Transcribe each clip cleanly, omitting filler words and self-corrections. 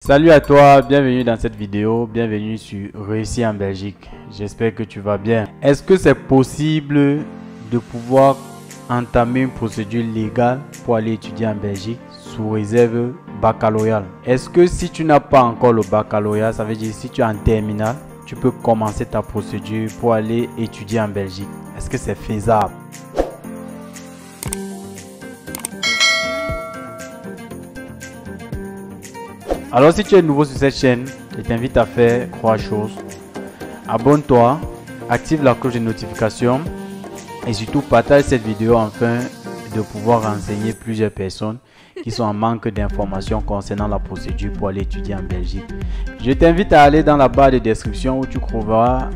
Salut à toi, bienvenue dans cette vidéo, bienvenue sur Réussir en Belgique. J'espère que tu vas bien. Est-ce que c'est possible de pouvoir entamer une procédure légale pour aller étudier en Belgique sous réserve baccalauréat? Est-ce que si tu n'as pas encore le baccalauréat, ça veut dire si tu es en terminale, tu peux commencer ta procédure pour aller étudier en Belgique? Est-ce que c'est faisable? Alors si tu es nouveau sur cette chaîne, je t'invite à faire 3 choses. Abonne-toi, active la cloche de notification et surtout partage cette vidéo afin de pouvoir renseigner plusieurs personnes qui sont en manque d'informations concernant la procédure pour aller étudier en Belgique. Je t'invite à aller dans la barre de description où tu trouveras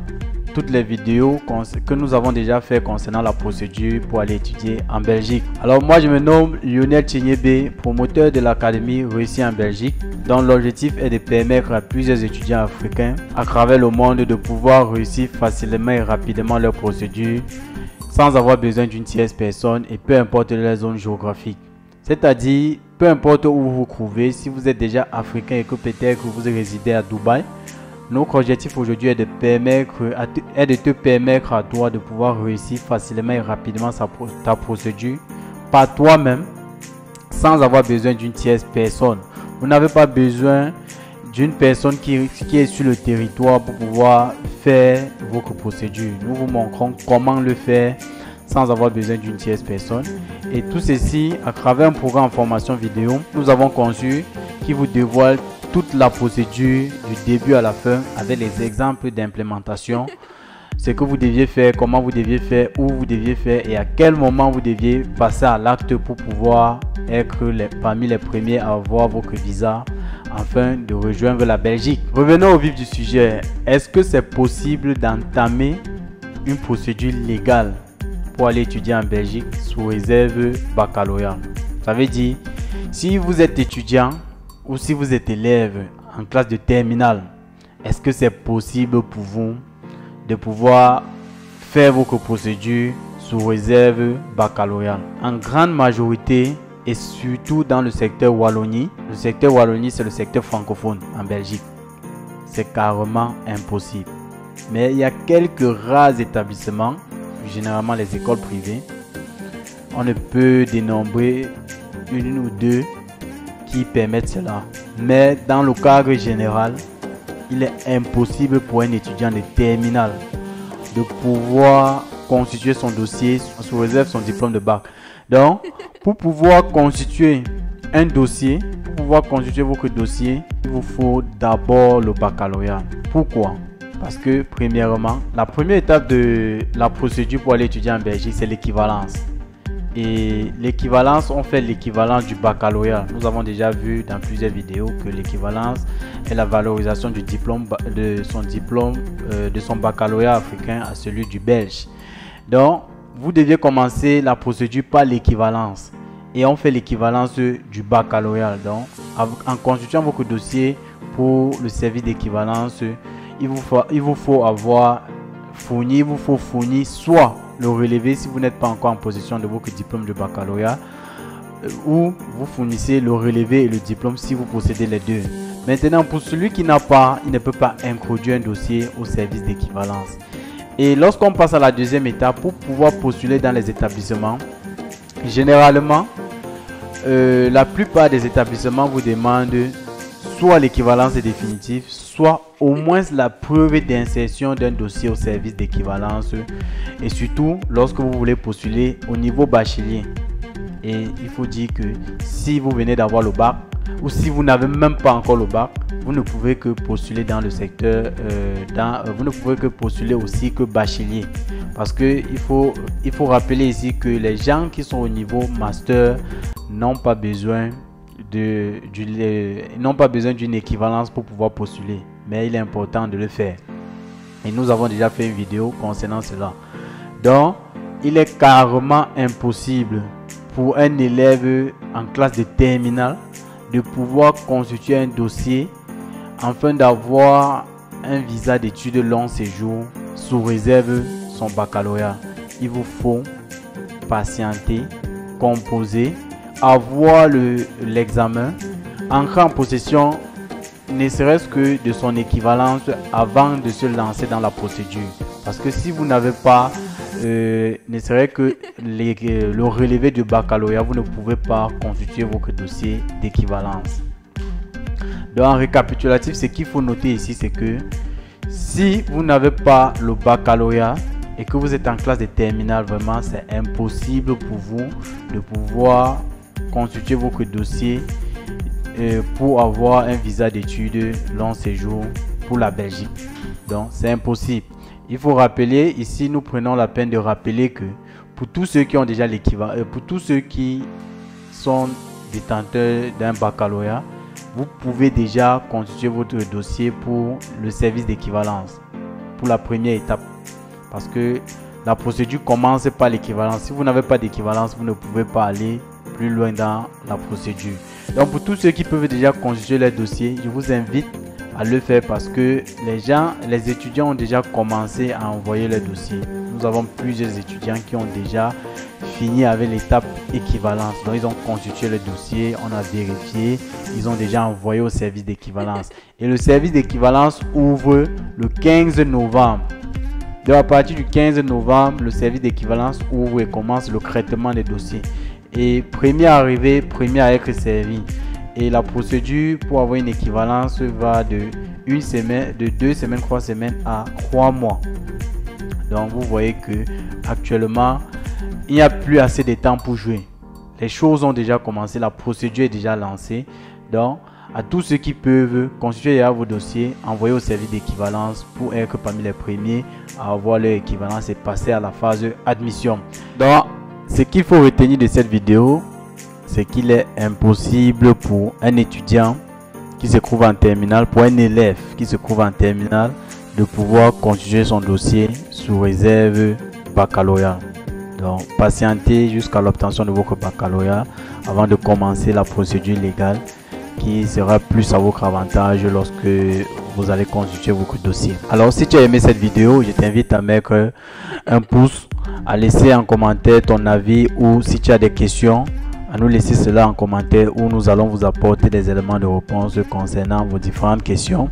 toutes les vidéos que nous avons déjà fait concernant la procédure pour aller étudier en Belgique. Alors moi je me nomme Lionel Tchenyebe, promoteur de l'académie Réussir en Belgique, dont l'objectif est de permettre à plusieurs étudiants africains à travers le monde de pouvoir réussir facilement et rapidement leur procédure sans avoir besoin d'une tierce personne et peu importe leur zone géographique. C'est-à-dire, peu importe où vous vous trouvez, si vous êtes déjà africain et que peut-être vous résidez à Dubaï, notre objectif aujourd'hui est de te permettre à toi de pouvoir réussir facilement et rapidement ta procédure par toi-même sans avoir besoin d'une tierce personne. Vous n'avez pas besoin d'une personne qui est sur le territoire pour pouvoir faire votre procédure. Nous vous montrons comment le faire sans avoir besoin d'une tierce personne. Et tout ceci à travers un programme en formation vidéo, nous avons conçu qui vous dévoile toute la procédure du début à la fin avec les exemples d'implémentation, ce que vous deviez faire, comment vous deviez faire, où vous deviez faire et à quel moment vous deviez passer à l'acte pour pouvoir être parmi les premiers à avoir votre visa afin de rejoindre la Belgique. Revenons au vif du sujet. Est-ce que c'est possible d'entamer une procédure légale pour aller étudier en Belgique sous réserve baccalauréat? Ça veut dire, si vous êtes étudiant ou si vous êtes élève en classe de terminale, est-ce que c'est possible pour vous de pouvoir faire votre procédure sous réserve baccalauréat? En grande majorité et surtout dans le secteur Wallonie, c'est le secteur francophone en Belgique, c'est carrément impossible. Mais il y a quelques rares établissements, généralement les écoles privées, on ne peut dénombrer une ou deux qui permettent cela. Mais dans le cadre général, il est impossible pour un étudiant de terminale de pouvoir constituer son dossier sous réserve son diplôme de bac. Donc, pour pouvoir constituer un dossier, pour pouvoir constituer votre dossier, il vous faut d'abord le baccalauréat. Pourquoi? Parce que premièrement, la première étape de la procédure pour aller étudier en Belgique, c'est l'équivalence. Et l'équivalence, on fait l'équivalence du baccalauréat. Nous avons déjà vu dans plusieurs vidéos que l'équivalence est la valorisation du diplôme de son baccalauréat africain à celui du belge. Donc, vous deviez commencer la procédure par l'équivalence. Et on fait l'équivalence du baccalauréat. Donc, en constituant votre dossier pour le service d'équivalence, il vous faut fournir soit le relevé si vous n'êtes pas encore en possession de votre diplôme de baccalauréat, ou vous fournissez le relevé et le diplôme si vous possédez les deux. Maintenant, pour celui qui n'a pas, il ne peut pas introduire un dossier au service d'équivalence. Et lorsqu'on passe à la deuxième étape, pour pouvoir postuler dans les établissements, généralement, la plupart des établissements vous demandent soit l'équivalence est définitive, soit au moins la preuve d'insertion d'un dossier au service d'équivalence, et surtout lorsque vous voulez postuler au niveau bachelier. Et il faut dire que si vous venez d'avoir le bac ou si vous n'avez même pas encore le bac, vous ne pouvez que postuler dans le secteur, vous ne pouvez que postuler aussi que bachelier, parce que il faut rappeler ici que les gens qui sont au niveau master n'ont pas besoin d'une équivalence pour pouvoir postuler, mais il est important de le faire. Et nous avons déjà fait une vidéo concernant cela. Donc, il est carrément impossible pour un élève en classe de terminale de pouvoir constituer un dossier afin d'avoir un visa d'études long séjour sous réserve son baccalauréat. Il vous faut patienter, composer, avoir l'examen, entrer en possession ne serait-ce que de son équivalence avant de se lancer dans la procédure. Parce que si vous n'avez pas ne serait que le relevé du baccalauréat, vous ne pouvez pas constituer votre dossier d'équivalence. Donc en récapitulatif, ce qu'il faut noter ici, c'est que si vous n'avez pas le baccalauréat et que vous êtes en classe de terminale, vraiment c'est impossible pour vous de pouvoir constituer votre dossier pour avoir un visa d'études long séjour pour la Belgique. Donc c'est impossible. Il faut rappeler, ici nous prenons la peine de rappeler que pour tous ceux qui ont déjà l'équivalent, pour tous ceux qui sont détenteurs d'un baccalauréat, vous pouvez déjà constituer votre dossier pour le service d'équivalence, pour la première étape. Parce que la procédure commence par l'équivalence. Si vous n'avez pas d'équivalence, vous ne pouvez pas aller plus loin dans la procédure. Donc pour tous ceux qui peuvent déjà constituer leur dossier, je vous invite à le faire parce que les étudiants ont déjà commencé à envoyer leur dossier. Nous avons plusieurs étudiants qui ont déjà fini avec l'étape équivalence. Donc ils ont constitué le dossier, on a vérifié, ils ont déjà envoyé au service d'équivalence. Et le service d'équivalence ouvre le 15 novembre. Donc à partir du 15 novembre, le service d'équivalence ouvre et commence le traitement des dossiers. Et premier arrivé, premier à être servi. Et la procédure pour avoir une équivalence va de 2 semaines, 3 semaines à 3 mois. Donc vous voyez que actuellement il n'y a plus assez de temps pour jouer. Les choses ont déjà commencé, la procédure est déjà lancée. Donc à tous ceux qui peuvent constituer vos dossiers, envoyer au service d'équivalence pour être parmi les premiers à avoir leur équivalence et passer à la phase admission. Donc ce qu'il faut retenir de cette vidéo, c'est qu'il est impossible pour un étudiant qui se trouve en terminale, pour un élève qui se trouve en terminale, de pouvoir constituer son dossier sous réserve baccalauréat. Donc, patientez jusqu'à l'obtention de votre baccalauréat avant de commencer la procédure légale qui sera plus à votre avantage lorsque vous allez constituer votre dossier. Alors, si tu as aimé cette vidéo, je t'invite à mettre un pouce, à laisser en commentaire ton avis ou si tu as des questions, à nous laisser cela en commentaire où nous allons vous apporter des éléments de réponse concernant vos différentes questions.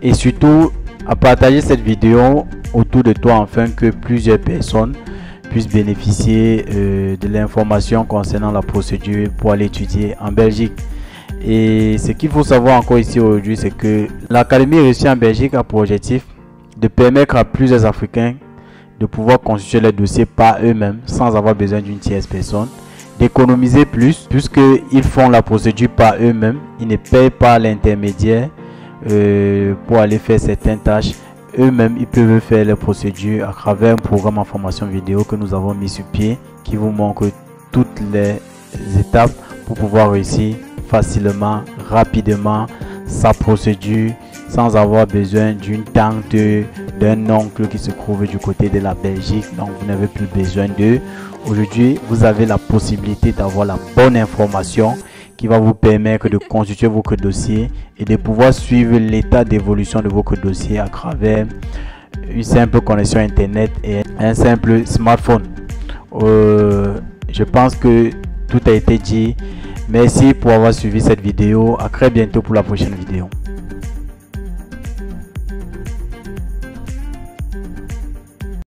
Et surtout, à partager cette vidéo autour de toi afin que plusieurs personnes puissent bénéficier de l'information concernant la procédure pour aller étudier en Belgique. Et ce qu'il faut savoir encore ici aujourd'hui, c'est que l'Académie Réussie en Belgique a pour objectif de permettre à plusieurs Africains de pouvoir constituer les dossiers par eux-mêmes sans avoir besoin d'une tierce personne, d'économiser plus puisqu'ils font la procédure par eux-mêmes, ils ne payent pas l'intermédiaire pour aller faire certaines tâches. Eux-mêmes, ils peuvent faire les procédures à travers un programme en formation vidéo que nous avons mis sur pied qui vous montre toutes les étapes pour pouvoir réussir facilement, rapidement sa procédure sans avoir besoin d'une tante, d'un oncle qui se trouve du côté de la Belgique. Donc vous n'avez plus besoin d'eux. Aujourd'hui, vous avez la possibilité d'avoir la bonne information qui va vous permettre de constituer votre dossier et de pouvoir suivre l'état d'évolution de votre dossier à travers une simple connexion internet et un simple smartphone. Je pense que tout a été dit. Merci pour avoir suivi cette vidéo. À très bientôt pour la prochaine vidéo.